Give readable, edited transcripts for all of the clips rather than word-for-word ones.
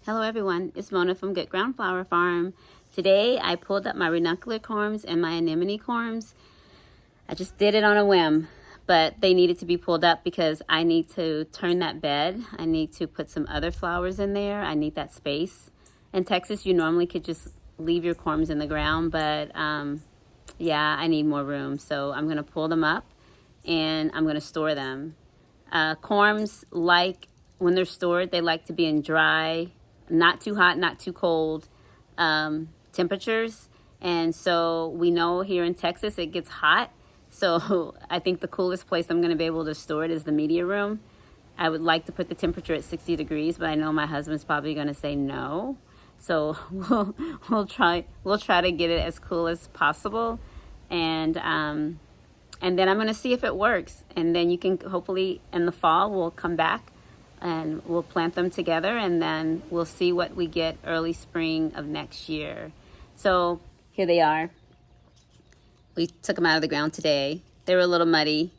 Hello everyone, it's Mona from Good Ground Flower Farm. Today I pulled up my ranuncular corms and my anemone corms. I just did it on a whim, but they needed to be pulled up because I need to turn that bed. I need to put some other flowers in there. I need that space. In Texas, you normally could just leave your corms in the ground, but yeah, I need more room. So I'm gonna pull them up and I'm gonna store them. Corms, like when they're stored, they like to be in dry, not too hot, not too cold temperatures. And so we know here in Texas it gets hot. So I think the coolest place I'm going to be able to store it is the media room. I would like to put the temperature at 60 degrees, but I know my husband's probably going to say no. So we'll try to get it as cool as possible, and then I'm going to see if it works. And then you can hopefully in the fall we'll come back and we'll plant them together, and then we'll see what we get early spring of next year. So here they are. We took them out of the ground today. They were a little muddy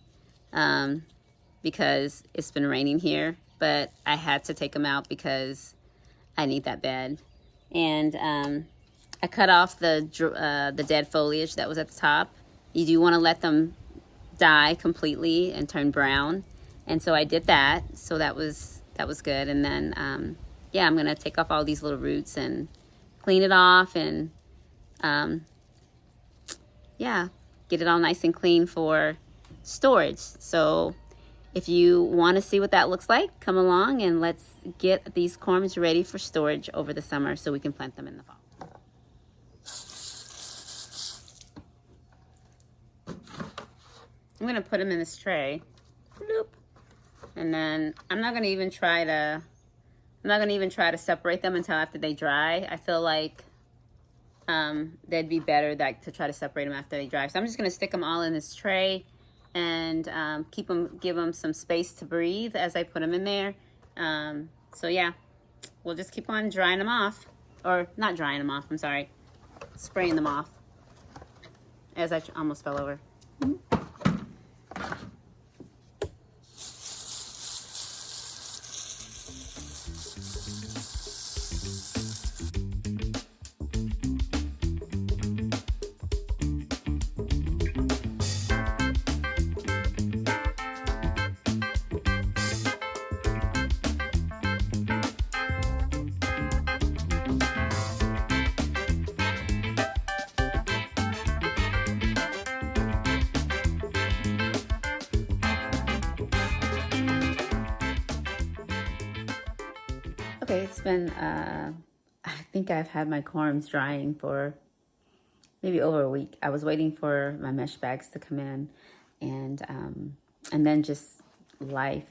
because it's been raining here, but I had to take them out because I need that bed. And I cut off the dead foliage that was at the top. You do want to let them die completely and turn brown. And so I did that, so that was good. And then, yeah, I'm gonna take off all these little roots and clean it off, and yeah, get it all nice and clean for storage. So if you want to see what that looks like, come along and let's get these corms ready for storage over the summer so we can plant them in the fall. I'm gonna put them in this tray. Bloop. And then I'm not gonna even try to separate them until after they dry. I feel like they'd be better to try to separate them after they dry. So I'm just gonna stick them all in this tray and give them some space to breathe as I put them in there. So yeah, we'll just keep on drying them off, or not drying them off. I'm sorry, spraying them off. As I almost fell over. Okay, it's been, I think I've had my corms drying for maybe over a week. I was waiting for my mesh bags to come in, and then just life,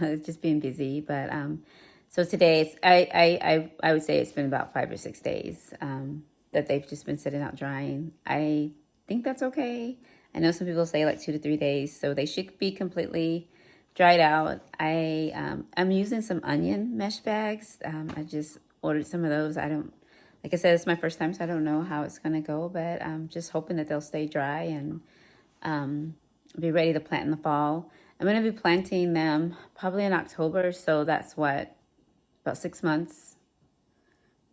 just being busy. But so today, I would say it's been about 5 or 6 days that they've just been sitting out drying. I think that's okay. I know some people say like 2 to 3 days, so they should be completely dried out. I'm using some onion mesh bags. I just ordered some of those. Like I said, it's my first time, so I don't know how it's gonna go, but I'm just hoping that they'll stay dry and be ready to plant in the fall. I'm gonna be planting them probably in October, so that's what, about 6 months.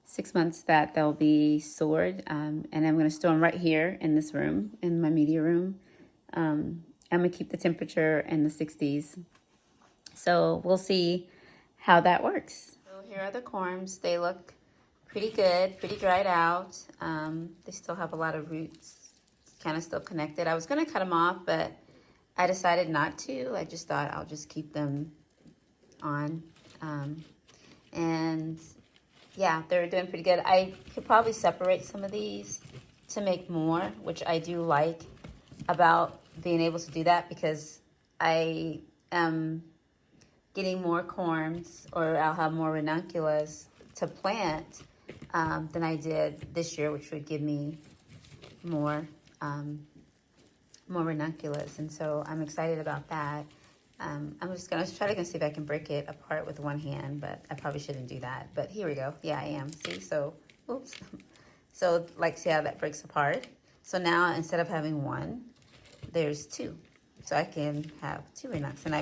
6 months that they'll be stored, and I'm gonna store them right here in this room, in my media room. I'm gonna keep the temperature in the 60s. So we'll see how that works. So here are the corms. They look pretty good, pretty dried out. They still have a lot of roots, kind of still connected. I was gonna cut them off, but I decided not to. I just thought I'll just keep them on. And yeah, they're doing pretty good. I could probably separate some of these to make more, which I do like about being able to do that, because I am getting more corms, or I'll have more ranunculus to plant than I did this year, which would give me more ranunculus, and so I'm excited about that. I'm just gonna try to see if I can break it apart with one hand, but I probably shouldn't do that. But here we go. Yeah, I am. See, so oops. So like, see how that breaks apart? So now instead of having one, there's two. So I can have 2 ranunculi, and I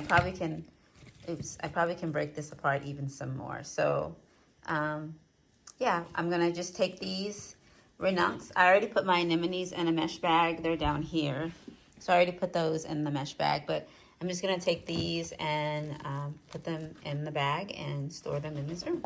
probably can break this apart even some more. So Yeah, I'm gonna just take these renuncs. I already put my anemones in a mesh bag. They're down here. So I already put those in the mesh bag, but I'm just gonna take these and put them in the bag and store them in this room.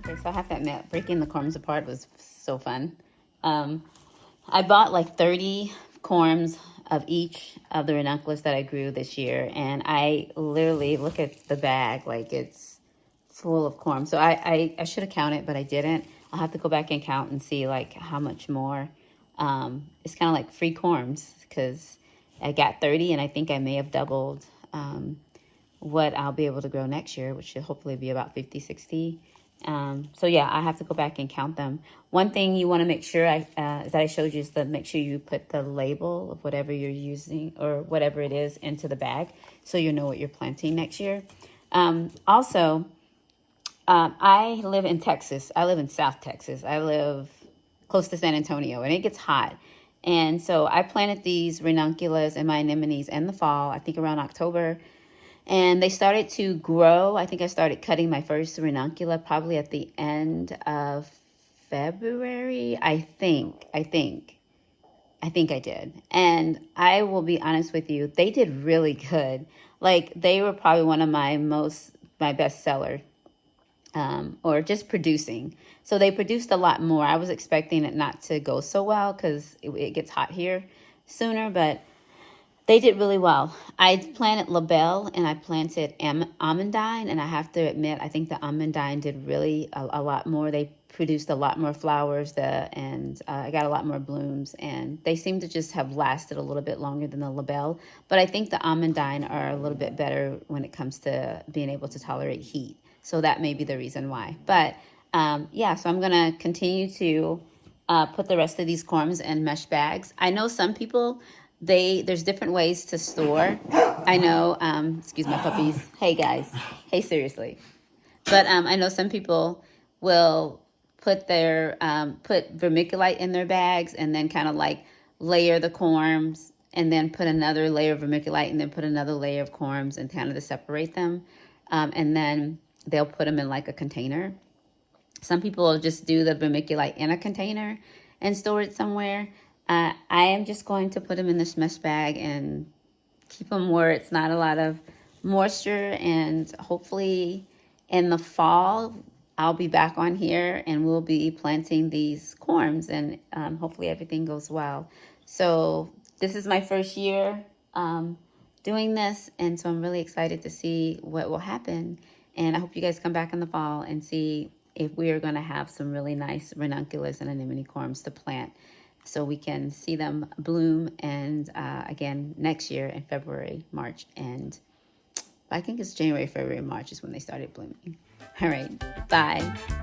Okay, so I have to admit, breaking the corms apart was so fun. Um, I bought like 30 corms of each of the ranunculus that I grew this year, and I literally look at the bag like it's full of corms. So I should have counted, but I didn't. I'll have to go back and count and see like how much more. It's kind of like free corms because I got 30, and I think I may have doubled what I'll be able to grow next year, which should hopefully be about 50, 60. So yeah, I have to go back and count them. One thing you want to make sure that I showed you is to make sure you put the label of whatever you're using or whatever it is into the bag so you know what you're planting next year. Also, I live in Texas. I live in South Texas. I live close to San Antonio, and it gets hot. And so I planted these ranunculus and my anemones in the fall, I think around October. And they started to grow. I think I started cutting my first ranuncula probably at the end of February. I think I did. And I will be honest with you, they did really good. Like they were probably one of my best seller, or just producing. So they produced a lot more. I was expecting it not to go so well because it gets hot here sooner, but they did really well. I planted labelle and I planted almondine, and I have to admit, I think the almondine did really a lot more. They produced a lot more flowers, and I got a lot more blooms, and they seem to just have lasted a little bit longer than the labelle. But I think the almondine are a little bit better when it comes to being able to tolerate heat. So that may be the reason why. But yeah, so I'm going to continue to put the rest of these corms in mesh bags. I know some people, there's different ways to store. I know, excuse my puppies. Hey guys. Hey, seriously. But I know some people will put vermiculite in their bags and then kind of like layer the corms and then put another layer of vermiculite and then put another layer of corms and kind of to separate them. And then they'll put them in like a container. Some people will just do the vermiculite in a container and store it somewhere. I am just going to put them in this mesh bag and keep them where it's not a lot of moisture, and hopefully in the fall I'll be back on here and we'll be planting these corms, and hopefully everything goes well. So this is my first year doing this, and so I'm really excited to see what will happen, and I hope you guys come back in the fall and see if we are going to have some really nice ranunculus and anemone corms to plant so we can see them bloom. And again, next year in February, March, and I think it's January, February, March is when they started blooming. All right, bye.